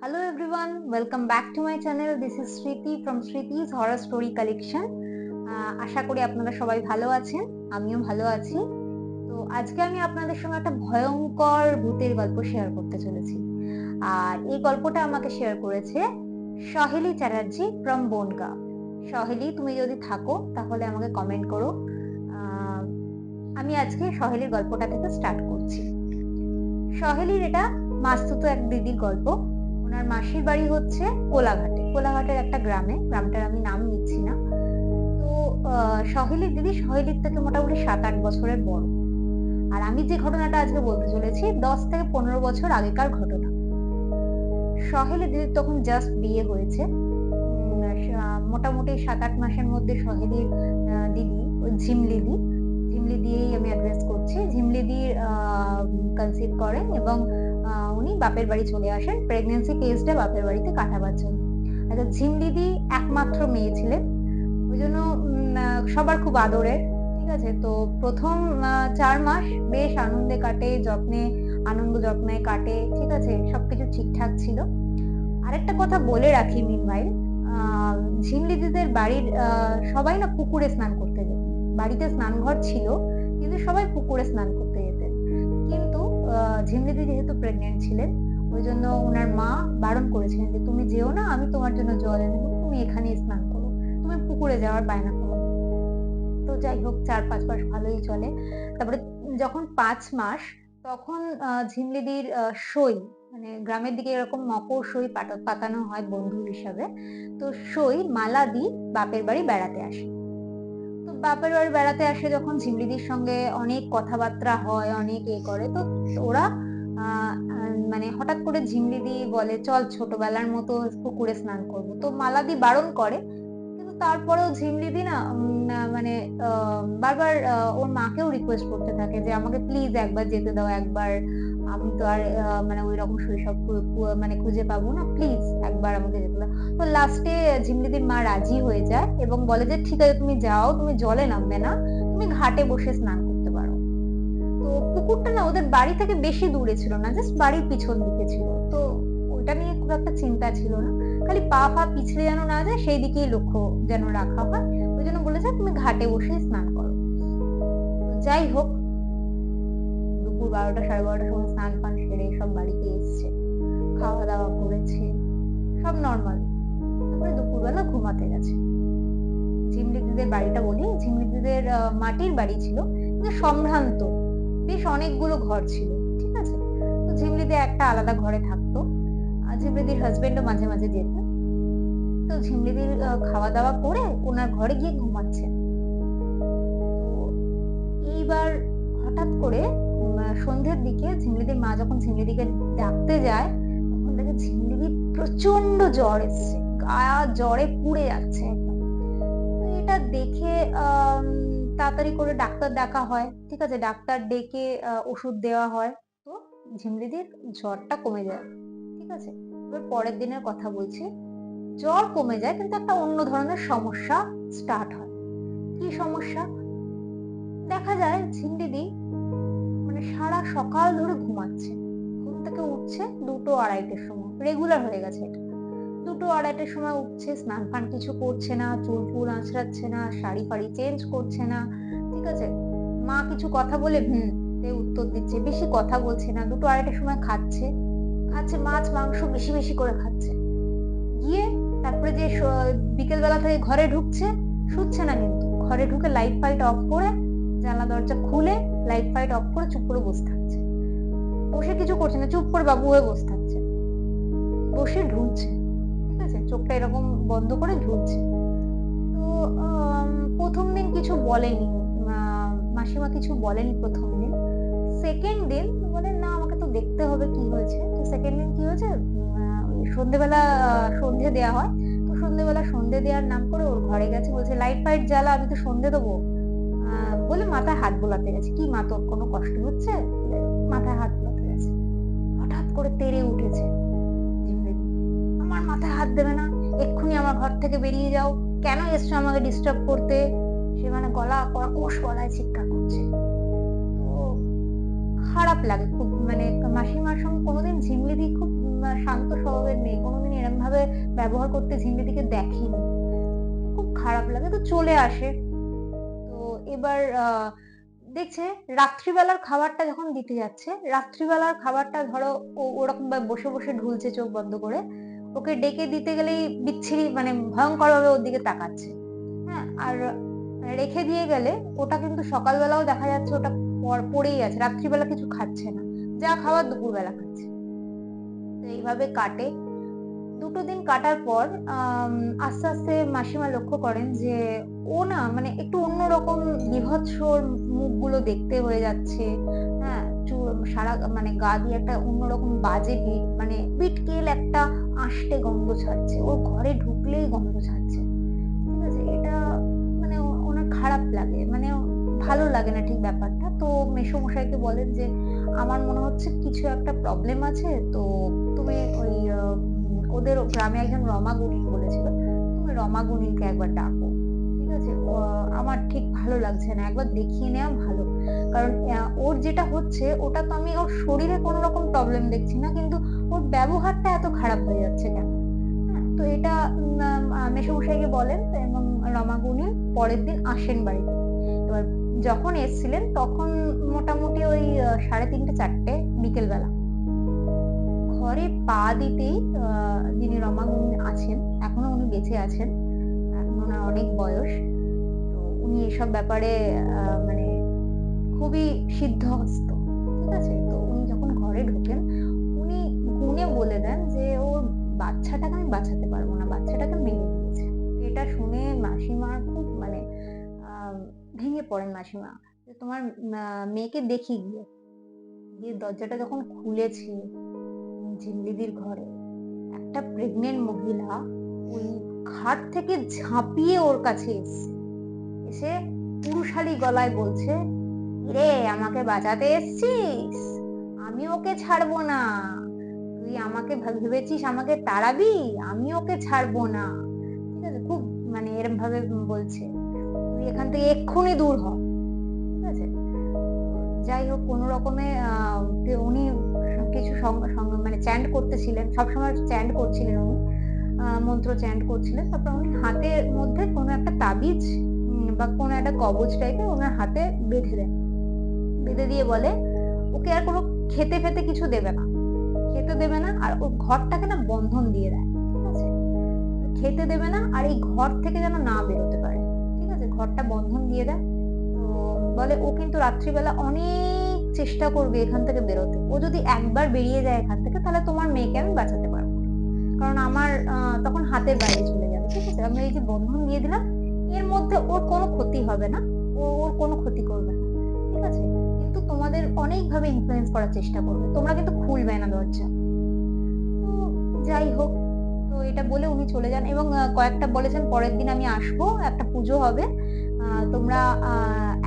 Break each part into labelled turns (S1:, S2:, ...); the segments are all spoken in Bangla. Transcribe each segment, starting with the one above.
S1: Hello everyone, welcome back to my channel. This is Shriti from Shriti's Horror Story Collection. আশা করি আপনারা সবাই ভালো আছেন, আমিও ভালো আছি। তো আজকে আমি আপনাদের সঙ্গে একটা ভয়ঙ্কর ভূতের গল্প শেয়ার করতে চলেছি। আর এই গল্পটা আমাকে শেয়ার করেছে সহেলি চ্যাটার্জি ফ্রম বনগাঁ। সহেলি, তুমি যদি থাকো তাহলে আমাকে কমেন্ট করো। আমি আজকে সহেলির গল্পটা থেকে স্টার্ট করছি। সহেলির এটা মাস্তুতো এক দিদির গল্প। ওনার মাসির বাড়ি হচ্ছে কোলাঘাটের একটা গ্রামটার আমি নাম নিচ্ছি না। তো সহেলির দিদি সহেলির থেকে মোটামুটি 7-8 বছরের বড়। আর আমি যে ঘটনাটা আজকে বলতে চলেছি 10 থেকে 15 বছর আগেকার ঘটনা। সহেলির দিদির তখন জাস্ট বিয়ে হয়েছে। মোটামুটি 7-8 মাসের মধ্যে সহেলির দিদি ঝিমলি দিয়েই আমি অ্যাড্রেস করছি। ঝিমলিদি কনসিভ করেন এবং উনি বাপের বাড়ি চলে আসেন প্রেগন্যান্সি টেস্টে বাপের বাড়িতে কাটাবার জন্য। আচ্ছা, ঝিমলিদি একমাত্র মেয়ে ছিলেন, ওই জন্য সবার খুব আদরের। ঠিক আছে, তো প্রথম 4 মাস বেশ আনন্দে কাটে, আনন্দ যত্নে কাটে। ঠিক আছে, সবকিছু ঠিকঠাক ছিল। আরেকটা কথা বলে রাখি, মিনওয়াইল ঝিমলিদিদের বাড়ির সবাই না পুকুরে স্নান করতে যেতেন। বাড়িতে স্নানঘর ছিল কিন্তু সবাই পুকুরে স্নান করতে যেতেন। কিন্তু ঝিমলিদি যেহেতু প্রেগনেন্ট ছিলেন, ওই জন্য ওনার মা বারণ করেছিলেন যে তুমি যেও না, আমি তোমার জন্য জল এনে দেবো, তুমি এখানেই স্নান করো, তুমি পুকুরে যাওয়ার বায়না করো। তো যাই হোক, 4-5 মাস ভালোই চলে। তারপরে যখন 5 মাস, তখন ঝিমলিদির সই, মানে গ্রামের দিকে এরকম মকর সই পাতানো হয় বন্ধু হিসাবে। তো সই মালা দি বাপের বাড়ি বেড়াতে আসে। তো বাপের বাড়ি বেড়াতে আসে যখন, ঝিমলিদির সঙ্গে অনেক কথাবার্তা হয়, অনেক করে। তো ওরা মানে হঠাৎ করে ঝিমলিদি বলে চল ছোটবেলার মতো পুকুরে স্নান করবো। তো মালাদি বারণ করে, কিন্তু তারপরেও ঝিমলিদি না মানে বারবার ওর মাকেও রিকোয়েস্ট করতে থাকে যে আমাকে প্লিজ একবার যেতে দাও, একবার, আমি তো আর মানে ওই রকম শৈশব মানে খুঁজে পাবো না, প্লিজ একবার আমাকে যেতে দাও। তো লাস্টে ঝিমলিদির মা রাজি হয়ে যায় এবং বলে যে ঠিক আছে তুমি যাও, তুমি জলে নামবে না, তুমি ঘাটে বসে স্নান করতে পারো। তো পুকুরটা না ওদের বাড়ি থেকে বেশি দূরে ছিল না, জাস্ট বাড়ির পিছন দিকে ছিল। তো ওটা নিয়ে খুব একটা চিন্তা ছিল না, খালি পা পিছলে যেন না যায় সেই দিকেই লক্ষ্য যেন রাখা হয়। ওই জন্য বলেছে তুমি ঘাটে বসে স্নান করো। যাই হোক, দুপুর 12টা 12:30 সময় স্নান পান সেরে সব বাড়িতে এসছে, খাওয়া দাওয়া করেছে, সব নর্মাল। তারপরে দুপুরবেলা ঘুমাতে গেছে। ঝিমলিদিদের বাড়িটা বলি, ঝিমলিদিদের মাটির বাড়ি ছিল কিন্তু সম্ভ্রান্ত, বেশ অনেকগুলো ঘর ছিল। ঠিক আছে, তো ঝিমলিদি একটা আলাদা ঘরে থাকতো, আর ঝিমলিদির হাজবেন্ডও মাঝে মাঝে যেত। তো ঝিমলিদির খাওয়া দাওয়া করে ওনার ঘরে গিয়ে ঘুমাচ্ছে। তো এইবার হঠাৎ করে সন্ধ্যের দিকে ঝিমলিদির মা যখন ঝিমলিদিকে ডাকতে যায়, তখন দেখে ঝিমলিদির প্রচন্ড জ্বর এসছে, গা জ্বরে পুড়ে যাচ্ছে একদম। তো এটা দেখে তাড়াতাড়ি করে ডাক্তার ডাকা হয়। ঠিক আছে, ডাক্তার ডেকে ওষুধ দেওয়া হয়। তো ঝিমলিদির জ্বরটা কমে যায়। ঠিক আছে, এবার পরের দিনের কথা বলছি। জ্বর কমে যায় কিন্তু একটা অন্য ধরনের সমস্যা স্টার্ট হয়। কি সমস্যা? দেখা যায় ঝিমলিদি মানে সারা সকাল ধরে ঘুমাচ্ছে, ঘুম থেকে উঠছে 2-2-2:30টার সময়, রেগুলার হয়ে গেছে এটা। 2-2-2:30টার সময় উঠছে, স্নান ফান কিছু করছে না, চুল ফুল আঁচড়াচ্ছে না, শাড়ি ফাড়ি চেঞ্জ করছে না। ঠিক আছে, মা কিছু কথা বলে তে উত্তর দিচ্ছে, বেশি কথা বলছে না। 2-2-2:30টার সময় খাচ্ছে, মাছ মাংস বেশি বেশি করে খাচ্ছে। গিয়ে তারপরে যে বিকেল বেলা থেকে ঘরে ঢুকছে, শুচ্ছে না কিন্তু, ঘরে ঢুকে লাইট ফাইট অফ করে, জানলা দরজা খুলে লাইট ফাইট অফ করে চুপ করে বসে থাকছে। বসে কিছু করছে না, চুপ করে বাবু হয়ে বসে থাকছে, বসে ঢুলছে। ঠিক আছে, চোখটা এরকম বন্ধ করে ঝুলছে। তো প্রথম দিন কিছু বলেনি, মাসিমা কিছু বলেনি প্রথম দিন। সেকেন্ড দিন বলে না আমাকে তো দেখতে হবে কি হয়েছে। তো সেকেন্ড দিন কি হয়েছে, সন্ধেবেলা সন্ধে দেয়া হয়। তো সন্ধেবেলা সন্ধে দেওয়ার নাম করে ওর ঘরে গেছে, বলছে লাইট ফাইট জ্বালা, আমি তো সন্ধে দেবো বলে মাথায় হাত বোলাতে গেছে। কি মা, তোর কোনো কষ্ট হচ্ছে? মাথায় হাত বোলাতে গেছে, হঠাৎ করে তেড়ে উঠেছে ঝিমলিদি, আমার মাথায় হাত দেবে না, এক্ষুনি আমার ঘর থেকে বেরিয়ে যাও, কেন এসছো আমাকে ডিস্টার্ব করতে? সে মানে গলা কর্কশ গলায় চিৎকার করছে। তো খারাপ লাগে খুব, মানে মাসিমার সঙ্গে কোনোদিন ঝিমলিদি খুব শান্ত স্বভাবের মেয়ে, কোনোদিন এরম ভাবে ব্যবহার করতে ঝিমলিদিকে দেখেনি। খুব খারাপ লাগে, তো চলে আসে। তো এবার দেখছে রাত্রিবেলার খাবারটা যখন দিতে যাচ্ছে, রাত্রিবেলার খাবারটা ধরো ওরকম ভাবে বসে বসে ঢুলছে চোখ বন্ধ করে, ওকে ডেকে দিতে গেলেই বিচ্ছিরি মানে ভয়ঙ্কর ভাবে ওর দিকে তাকাচ্ছে। হ্যাঁ, আর রেখে দিয়ে গেলে ওটা কিন্তু সকালবেলাও দেখা যাচ্ছে ওটা পড়েই আছে, রাত্রিবেলা কিছু খাচ্ছে না, যা খাওয়ার দুপুরবেলা খাচ্ছে। তো এইভাবে কাটে। ২ দিন কাটার পর আস্তে, আস্তে মাসিমা লক্ষ্য করেন যে ও না মানে একটু অন্যরকম বীভৎস ওর মুখগুলো দেখতে হয়ে যাচ্ছে। হ্যাঁ? সারা মানে গা দিয়ে একটা অন্যরকম বাজে মানে বিটকেল একটা আষ্টে গন্ধ ছাড়ছে। ওর ঘরে ঢুকলেই গন্ধ ছাড়ছে। ঠিক আছে? এটা মানে ওনার খারাপ লাগে। মানে ভালো লাগে না ঠিক ব্যাপারটা। তো মেসোমশাইকে বলেন যে, "আমার মনে হচ্ছে কিছু একটা প্রবলেম আছে। তো তুমি ওই ওদের গ্রামে একজন রমা গুনিন বলেছিল। তুমি রমা গুনিনকে একবার ডাকো। ঠিক আছে? আমার ঠিক ভালো লাগছে না। একবার দেখিয়ে নেওয়া ভালো। কারণ ওর যেটা হচ্ছে ওটা তো আমি ওর শরীরে কোন রকম প্রবলেম দেখছি না। কিন্তু ওর ব্যবহারটা এত খারাপ হয়ে যাচ্ছে কেন?" হ্যাঁ? তো এটা মেসোমশাইকে বলেন এবং রমা গুনিন পরের দিন আসেন বাড়িতে। এবার যখন এসছিলেন তখন মোটামুটি ওই ৩:৩০ ৪টে বিকেল বেলা। ঘরে পা দিতেই যিনি রমা গুনিন আছেন, এখনো উনি বেঁচে আছেন। এখন উনার অনেক বয়স। তো উনি এসব ব্যাপারে মানে খুবই সিদ্ধহস্ত। ঠিক আছে? তো উনি যখন ঘরে ঢোকেন, উনি গুণে বলে দেন যে, "ওর বাচ্চাটাকে আমি বাঁচাতে পারব না। বাচ্চাটাকে মেরে দিয়েছে।" এটা শুনে মাসিমার খুব মানে আ ভেঙে পড়েন মাসিমা। যে, "তোমার মেয়েকে দেখি গিয়ে।" গিয়ে দরজাটা যখন খুলেছি ঝিমলিদির ঘরে, একটা প্রেগন্যান্ট মহিলা ওই খাট থেকে ঝাঁপিয়ে ওর কাছে এসছে। এসে পুরুষালী গলায় বলছে, "কিরে আমাকে বাঁচাতে এসছিস? আমি ওকে ছাড়বো না। তুই আমাকে ভেবেছিস আমাকে তাড়াবি? আমি ওকে ছাড়বো না।" ঠিক আছে? খুব মানে এরম ভাবে বলছে। "তুই এখান থেকে এক্ষুনি দূর হ।" ঠিক আছে? যাই হোক কোন রকমে উনি কিছু মানে চ্যান্ট করতেছিলেন। সবসময় চ্যান্ট করছিলেন উনি। মন্ত্র চ্যান্ট করছিলেন। তারপর উনি হাতের মধ্যে কোন একটা তাবিজ বা কোন একটা কবজ টাইপের উনার হাতে বেঁধে দেন। বেঁধে দিয়ে বলে, ওকে আর কোন খেতে-ফেতে কিছু দেবে না। খেতে দেবে না আর ওর ঘরটাকে না বন্ধন দিয়ে দেয়। ঠিক আছে? খেতে দেবে না আর এই ঘর থেকে যেন না বেরোতে পারে। ঠিক আছে? ঘরটা বন্ধন দিয়ে দেয়। তো বলে ও কিন্তু রাত্রিবেলা অনেক চেষ্টা করবে এখান থেকে বেরোতে। ও যদি একবার বেরিয়ে যায় এখান থেকে তাহলে তোমার মেয়েকে আমি বাঁচাতে পারব না। কারণ আমার তখন হাতের বাইরে চলে যাবে। ঠিক আছে? আমি এই যে বন্ধন দিয়ে দিলাম, এর মধ্যে ওর কোনো ক্ষতি হবে না। ও ওর কোনো ক্ষতি করবে না। ঠিক আছে? কিন্তু তোমাদের অনেকভাবে ইনফ্লুয়েন্স করার চেষ্টা করবে। তোমরা কিন্তু খুলবে না দরজা। তো যাই হোক, তো এটা বলে উনি চলে যান এবং কয়েকটা বলেছেন পরের দিন আমি আসবো, একটা পুজো হবে। তোমরা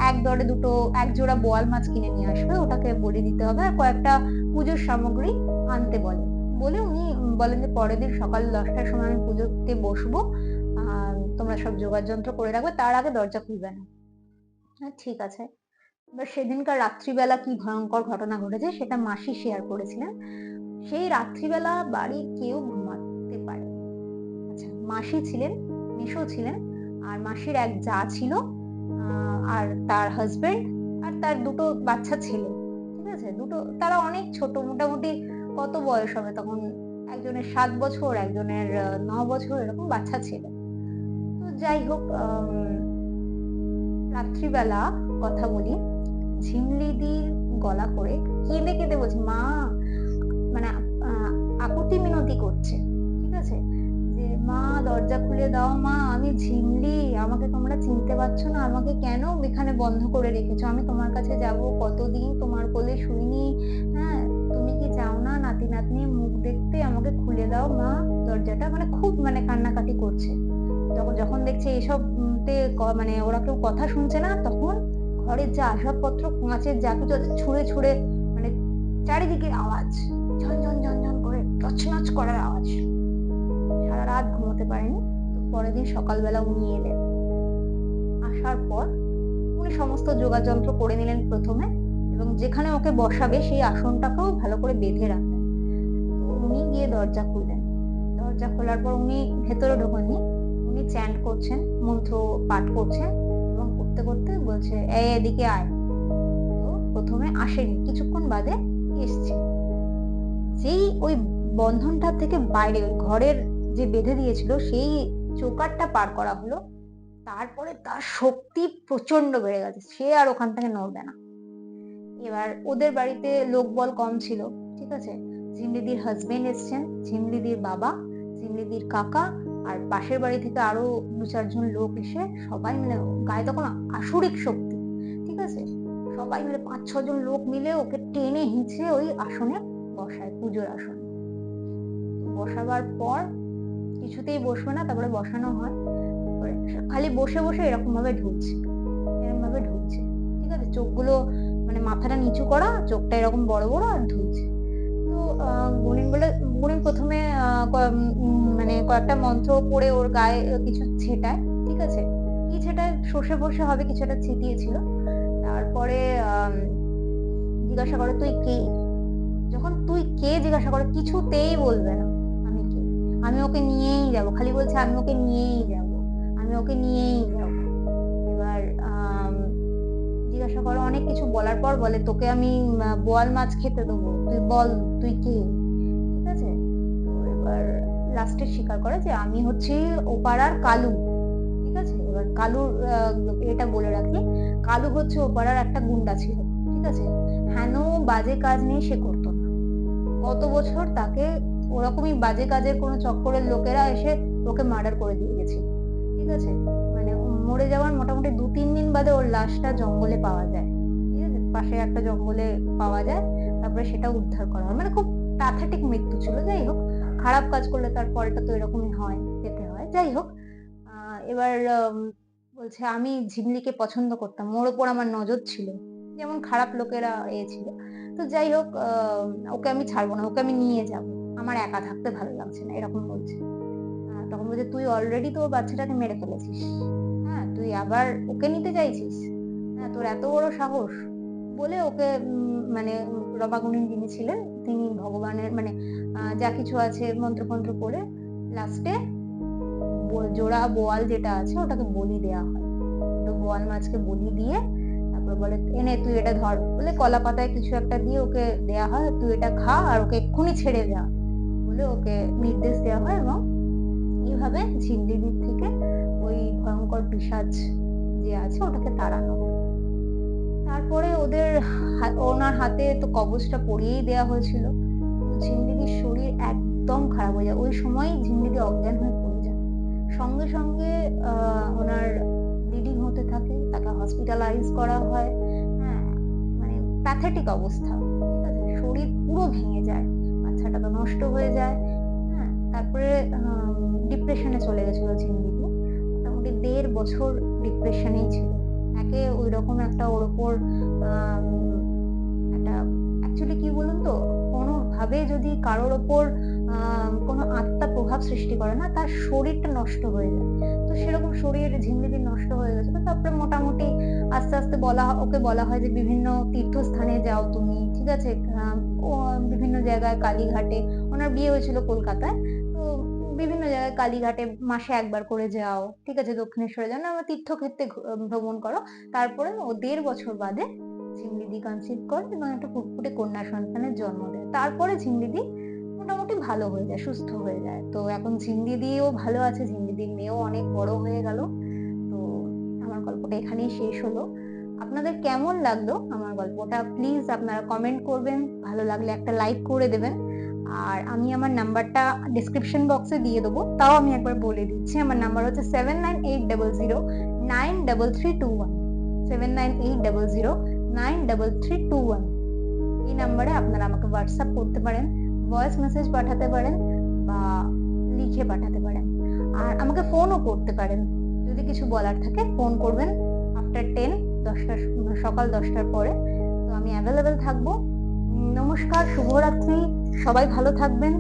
S1: এক দড়ে দুটো এক জোড়া বোয়াল মাছ কিনে নিয়ে আসবে। ওটাকে বলি দিতে হবে। আর কয়েকটা পুজোর সামগ্রী আনতে বলেন। বলে উনি বলেন যে পরের দিন সকাল ১০টার সময় আমি পুজোতে বসবো। আ তোমরা সব জোগাড়-যন্ত্র করে রাখবে। তার আগে দরজা খুলবে না। ঠিক আছে। এবার সেদিনকার রাত্রিবেলা কি ভয়ঙ্কর ঘটনা ঘটেছে সেটা মাসি শেয়ার করেছিলেন। সেই রাত্রিবেলা বাড়ির কেউ ঘুমাতে পারেনি। আচ্ছা, মাসি ছিলেন, মেসো ছিলেন, আর মাসির এক জা ছিল, আর তার হাসব্যান্ড আর তার ২ টো বাচ্চা ছেলে। ঠিক আছে? তারা অনেক ছোট মোটামুটি কত বয়স হবে তখন? একজনের ৭ বছর, একজনের ৯ বছর এরকম বাচ্চা ছিল। তো যাই হোক রাত্রিবেলা কথা বলি, ঝিমলিদির গলা করে কেঁদে, কেঁদে বলছে, "মা" মানে আ আকুতি মিনতি করছে। ঠিক আছে? যে, "মা দরজা খুলে দাও মা, আমি ঝিমলি, আমাকে তোমরা চিনতে পারছো না? আমাকে কেন এখানে বন্ধ করে রেখেছো? আমি তোমার কাছে যাবো, কতদিন তোমার কোলে শুইনি, হ্যাঁ? তুমি কি চাও না নাতি-নাতনির মুখ দেখতে? আমাকে খুলে দাও মা দরজাটা।" মানে খুব মানে কান্নাকাটি করছে। যখন দেখছে এসব মানে ওরা কেউ কথা শুনছে না, তখন ঘরের যা আসবাবপত্র, কাঁচের যা কিছু আছে ছুঁড়ে, ছুঁড়ে মানে চারিদিকে আওয়াজ। ঝনঝন, ঝনঝন করে তছনছ করার আওয়াজ। সারারাত ঘুমোতে পারেনি। তো পরের দিন সকালবেলা উনি এলেন। আসার পর উনি সমস্ত যোগাযন্ত্র করে নিলেন ১ম এ এবং যেখানে ওকে বসাবে সেই আসনটাকেও ভালো করে বেঁধে রাখলেন। তো উনি গিয়ে দরজা খুললেন। দরজা খোলার পর উনি ভেতরে ঢোকেননি, উনি চ্যান্ট করছেন, মন্ত্র পাঠ করছেন এবং করতে করতে বলছে, এই এদিকে আয়। তো প্রথমে আসেনি, কিছুক্ষণ বাদে এসছে। যেই ওই বন্ধনটা থেকে বাইরে, ওই ঘরের যে বেঁধে দিয়েছিল সেই চৌকাঠটা পার করা হলো, তারপরে তার শক্তি প্রচন্ড বেড়ে গেছে, সে আর ওখান থেকে নড়বে না। এবার ওদের বাড়িতে লোকবল কম ছিল, ঠিক আছে? ঝিমলিদির হাজবেন্ড এসছেন, ঝিমলিদির বাবা, ঝিমলিদির কাকা, আর পাশের বাড়ি থেকে আরো 2-4 জন লোক এসে সবাই মিলে, গায়ে তখন আসুরিক শক্তি, ঠিক আছে? সবাই মিলে 5-6 জন লোক মিলে ওকে টেনে হিঁচড়ে ওই আসনে বসায়, পুজোর আসনে। বসাবার পর কিছুতেই বসবে না, তারপরে বসানো হয়। তারপরে খালি বসে বসে এরকম ভাবে ঢুকছে, এরকম ভাবে ঢুকছে, ঠিক আছে? চোখগুলো মানে মাথাটা নিচু করা, চোখটা এরকম বড় বড় আর ঢুকছে। তো গুণিন প্রথমে মানে কয়েকটা মন্ত্র পড়ে ওর গায়ে কিছু ছেটায়, ঠিক আছে? কি ছেটায়, সর্ষে ফর্ষে হবে, কিছু একটা ছিটিয়েছিল। তারপরে জিজ্ঞাসা করে, তুই কে? যখন তুই কে জিজ্ঞাসা করে, কিছুতেই বলবে না আমি কে, আমি ওকে নিয়েই যাব, খালি বলছে আমি ওকে নিয়েই যাব, আমি ওকে নিয়েই যাব। এবার জিজ্ঞাসা করো, অনেক কিছু বলার পর বলে, তোকে আমি বোয়াল মাছ খেতে দেবো, তুই বল তুই কে, ঠিক আছে? তো এবার লাস্টে স্বীকার করে যে আমি হচ্ছি ওপাড়ার কালু, ঠিক আছে? এবার কালুর এটা বলে রাখি, কালু হচ্ছে ওপাড়ার একটা গুন্ডা ছিল, ঠিক আছে? হেন বাজে কাজ নিয়ে সে করতো না। গত বছর তাকে ওরকমই বাজে কাজের কোনো চক্করের লোকেরা এসে ওকে মার্ডার করে দিয়ে গেছিল, ঠিক আছে? মানে মরে যাওয়ার মোটামুটি 2-3 দিন বাদে ওর লাশটা জঙ্গলে পাওয়া যায়, ঠিক আছে? পাশে একটা জঙ্গলে পাওয়া যায়, তারপরে সেটা উদ্ধার করা হয়। মানে খুব প্যাথেটিক মৃত্যু ছিল। যাই হোক, খারাপ কাজ করলে তার পরেটা তো এরকমই হয়, পেতে হয়। যাই হোক, এবার বলছে আমি ঝিমলিকে পছন্দ করতাম, ওর ওপর আমার নজর ছিল, যেমন খারাপ লোকেরা ছিল। তো যাই হোক, ওকে আমি ছাড়বো না, ওকে আমি নিয়ে যাব, আমার একা থাকতে ভালো লাগছে না, এরকম বলছে। তখন বলছে, তুই অলরেডি তো ওর বাচ্চাটাকে মেরে ফেলেছিস, হ্যাঁ, তুই আবার ওকে নিতে চাইছিস? হ্যাঁ, তোর এত বড় সাহস? বলে ওকে মানে রমাগুণিন যিনি ছিলেন, তিনি ভগবানের মানে যা কিছু আছে মন্ত্রফন্ত্র করে লাস্টে জোড়া বোয়াল যেটা আছে ওটাকে বলি দেয়া হয়। তো বোয়াল মাছকে বলি দিয়ে তারপর বলে, এনে তুই এটা ধর, বলে কলা পাতায় কিছু একটা দিয়ে ওকে দেয়া হয়, তুই এটা খা আর ওকে এক্ষুনি ছেড়ে যা বলে ওকে নির্দেশ দেওয়া হয়। এবং এইভাবে ঝিমলিদির থেকে ওই ভয়ঙ্কর পিশাচ যে আছে ওটাকে তাড়ানো হয়। তারপরে ওনার হাতে তো কবচটা পরিয়েই দেওয়া হয়েছিল। ঝিমলিদির শরীর একদম খারাপ হয়ে যায়, ওই সময় ঝিমলিদি অজ্ঞান হয়ে পড়ে যায়। সঙ্গে সঙ্গে ওনার ব্লিডিং হতে থাকে, তাকে হসপিটালাইজ করা হয়। হ্যাঁ, মানে প্যাথেটিক অবস্থা, ঠিক আছে? শরীর পুরো ভেঙে যায়, বাচ্চাটা তো নষ্ট হয়ে যায়। হ্যাঁ, তারপরে ডিপ্রেশনে চলে গেছিল ঝিমলিদি, মোটামুটি 1.5 বছর ডিপ্রেশনেই ছিল। একে ওই রকম একটা ওর ওপর একটা, অ্যাকচুয়ালি কি বলুন তো, কোনোভাবে যদি কারোর ওপর কোনো আত্মা প্রভাব সৃষ্টি করে না, তার শরীরটা নষ্ট হয়ে যায়। তো সেরকম শরীর ঝিমলিদির নষ্ট হয়ে গেছিল। তারপরে মোটামুটি আস্তে আস্তে ওকে বলা হয় যে বিভিন্ন তীর্থস্থানে যাও তুমি, ঠিক আছে? ও বিভিন্ন জায়গায়, কালীঘাটে, ওনার বিয়ে হয়েছিল কলকাতায়, তো বিভিন্ন জায়গায় কালীঘাটে মাসে একবার করে যাও, ঠিক আছে? দক্ষিণেশ্বরে যাও, না তীর্থক্ষেত্রে ভ্রমণ করো। তারপরে ও 1.5 বছর বাদে ঝিমলিদি কনসিভ করে এবং একটা ফুটফুটে কন্যা সন্তানের জন্ম দেয়। তারপরে ঝিমলিদি মোটামুটি ভালো হয়ে যায়, সুস্থ হয়ে যায়। তো এখন ঝিমলিদিও ভালো আছে, ঝিমলিদির মেয়েও অনেক বড় হয়ে গেল। তো আমার গল্পটা এখানেই শেষ হলো। আপনাদের কেমন লাগলো আমার গল্পটা প্লিজ আপনারা কমেন্ট করবেন, ভালো লাগলে একটা লাইক করে দেবেন। আর আমি আমার নাম্বারটা ডেসক্রিপশন বক্সে দিয়ে দেবো, তাও আমি একবার বলে দিচ্ছি। আমার নাম্বার হচ্ছে 7980093321, 7980093321। এই নাম্বারে আপনারা আমাকে হোয়াটসঅ্যাপ করতে পারেন, ভয়েস মেসেজ পাঠাতে পারেন বা লিখে পাঠাতে পারেন। আর আমাকে ফোনও করতে পারেন, যদি কিছু বলার থাকে ফোন করবেন আফটার 10, সকাল 10টার পরে। তো আমি অ্যাভেলেবেল থাকবো। নমস্কার, শুভরাত্রি, সবাই ভালো থাকবেন।